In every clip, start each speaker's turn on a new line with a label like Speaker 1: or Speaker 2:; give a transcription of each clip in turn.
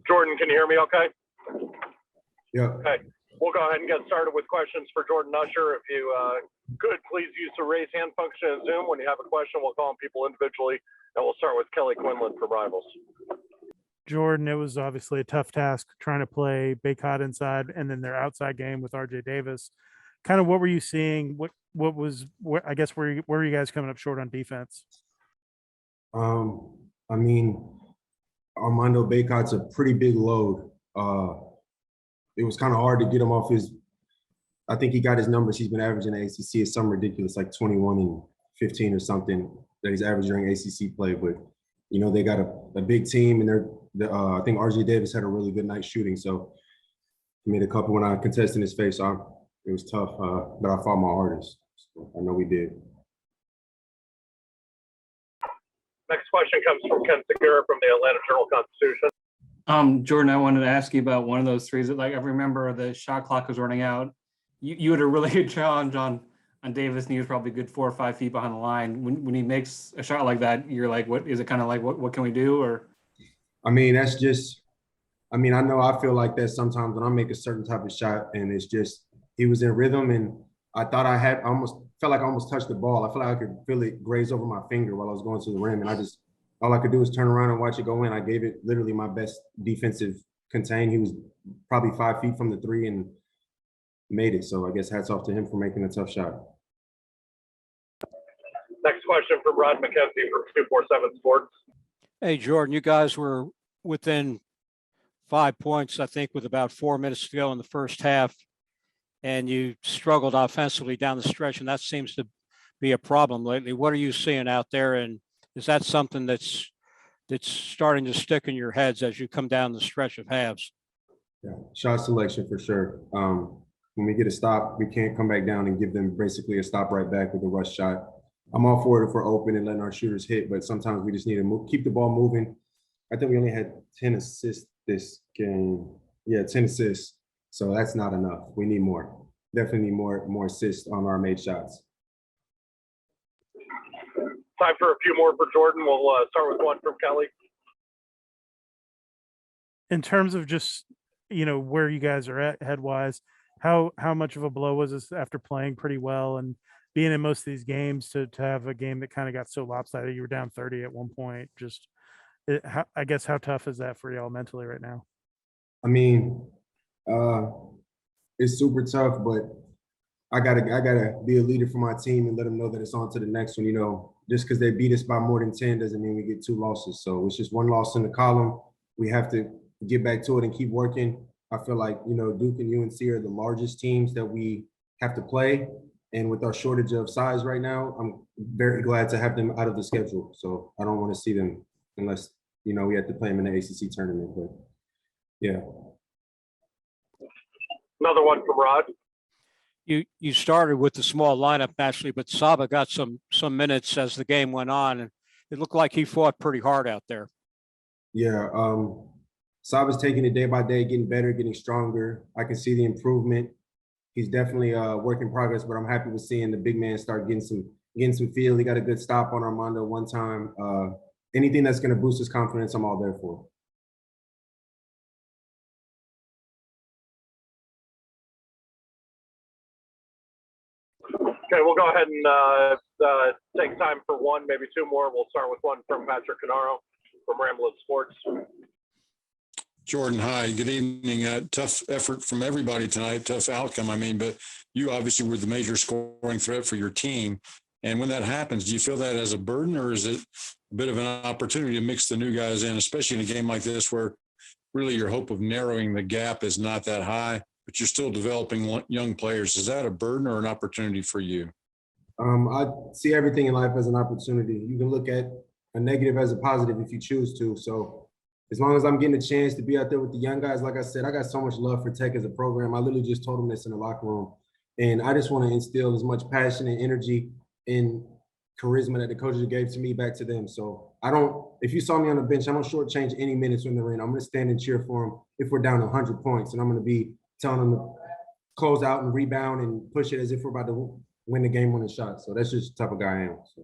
Speaker 1: Jordan, can you hear me okay?
Speaker 2: Yeah.
Speaker 1: Okay. We'll go ahead and get started with questions for Jordan Usher. If you could, please use the raise hand function in Zoom. When you have a question, we'll call on people individually, and we'll start with Kelly Quinlan from Rivals.
Speaker 3: Jordan, it was obviously a tough task trying to play Baycott inside and then their outside game with RJ Davis. Kind of what were you seeing? What I guess where were you guys coming up short on defense?
Speaker 2: I mean, Armando Baycott's a pretty big load. It was kind of hard to get him off his. I think he got his numbers. He's been averaging the ACC. It's something ridiculous, like 21 and 15 or something that he's averaging during ACC play. But you know, they got a big team, and I think RJ Davis had a really good night shooting. So he made a couple when I contested his face. So it was tough, but I fought my hardest. So I know we did.
Speaker 1: Next question comes from Ken Segura from the Atlanta Journal-Constitution.
Speaker 4: Jordan, I wanted to ask you about one of those threes that, like, I remember the shot clock was running out. You had a really good challenge on Davis, and he was probably a good 4 or 5 feet behind the line. When he makes a shot like that, you're like, what is it kind of like? What can we do? Or,
Speaker 2: I mean, that's just. I mean, I know I feel like that sometimes when I make a certain type of shot, and it's just he was in rhythm, and I thought I almost felt like I almost touched the ball. I felt like I could feel it graze over my finger while I was going to the rim, and all I could do was turn around and watch it go in. I gave it literally my best defensive contain. He was probably 5 feet from the three and made it. So I guess hats off to him for making a tough shot.
Speaker 1: Next question from Rod McKenzie from 247 Sports.
Speaker 5: Hey, Jordan, you guys were within 5 points, I think, with about 4 minutes to go in the first half, and you struggled offensively down the stretch, and that seems to be a problem lately. What are you seeing out there, and is that something that's starting to stick in your heads as you come down the stretch of halves?
Speaker 2: Yeah, shot selection for sure. When we get a stop, we can't come back down and give them basically a stop right back with a rush shot. I'm all for it if we're open and letting our shooters hit, but sometimes we just need to keep the ball moving. I think we only had 10 assists this game. Yeah, 10 assists. So that's not enough. We need more. Definitely need more assists on our made shots.
Speaker 1: Time for a few more for Jordan. We'll start with one from Kelly.
Speaker 3: In terms of just, where you guys are at head-wise, how much of a blow was this after playing pretty well and being in most of these games to have a game that kind of got so lopsided? You were down 30 at one point. I guess how tough is that for y'all mentally right now?
Speaker 2: I mean, it's super tough, but I gotta be a leader for my team and let them know that it's on to the next one. Just because they beat us by more than 10 doesn't mean we get 2 losses. So it's just 1 loss in the column. We have to get back to it and keep working. I feel like, Duke and UNC are the largest teams that we have to play. And with our shortage of size right now, I'm very glad to have them out of the schedule. So I don't want to see them unless, we have to play them in the ACC tournament. But yeah.
Speaker 1: Another one from Rod.
Speaker 5: You started with the small lineup naturally, but Saba got some minutes as the game went on, and it looked like he fought pretty hard out there.
Speaker 2: Yeah, Saba's taking it day by day, getting better, getting stronger. I can see the improvement. He's definitely a work in progress, but I'm happy with seeing the big man start getting some feel. He got a good stop on Armando one time. Anything that's going to boost his confidence, I'm all there for.
Speaker 1: Okay, we'll go ahead and take time for one, maybe 2 more. We'll start with one from Patrick Canaro from Ramblin' Sports.
Speaker 6: Jordan, hi, good evening. Tough effort from everybody tonight, tough outcome. But you obviously were the major scoring threat for your team. And when that happens, do you feel that as a burden, or is it a bit of an opportunity to mix the new guys in, especially in a game like this where really your hope of narrowing the gap is not that high, but you're still developing young players? Is that a burden or an opportunity for you?
Speaker 2: I see everything in life as an opportunity. You can look at a negative as a positive if you choose to. So as long as I'm getting a chance to be out there with the young guys, like I said, I got so much love for Tech as a program. I literally just told them this in the locker room. And I just want to instill as much passion and energy and charisma that the coaches gave to me back to them. So if you saw me on the bench, I don't shortchange any minutes in the ring. I'm going to stand and cheer for them if we're down 100 points. And I'm going to be telling them to close out and rebound and push it as if we're about to win the game-winning shot. So that's just the type of guy I am. So.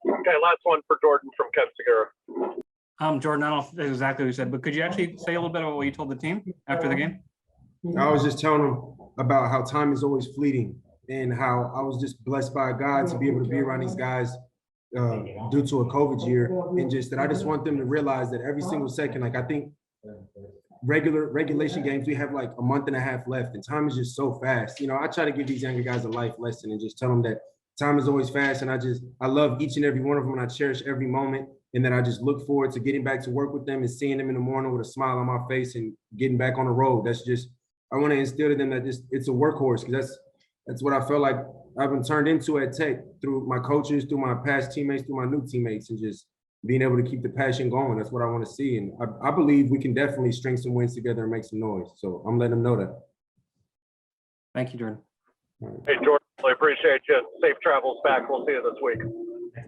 Speaker 1: Okay, last one for Jordan from Ken Segura.
Speaker 4: Jordan, I don't know if that's exactly what you said, but could you actually say a little bit about what you told the team after the game?
Speaker 2: I was just telling them about how time is always fleeting and how I was just blessed by God to be able to be around these guys due to a COVID year, and just that I just want them to realize that every single second, like I think regulation games, we have like a month and a half left and time is just so fast. I try to give these younger guys a life lesson and just tell them that time is always fast. And I love each and every one of them, and I cherish every moment. And then I just look forward to getting back to work with them and seeing them in the morning with a smile on my face and getting back on the road. That's just, I want to instill to them that it's a workhorse, because that's what I felt like I've been turned into at Tech through my coaches, through my past teammates, through my new teammates, and just being able to keep the passion going. That's what I want to see. And I believe we can definitely string some wins together and make some noise. So I'm letting them know that.
Speaker 4: Thank you, Jordan.
Speaker 1: Hey, Jordan, I appreciate you. Safe travels back. We'll see you this week.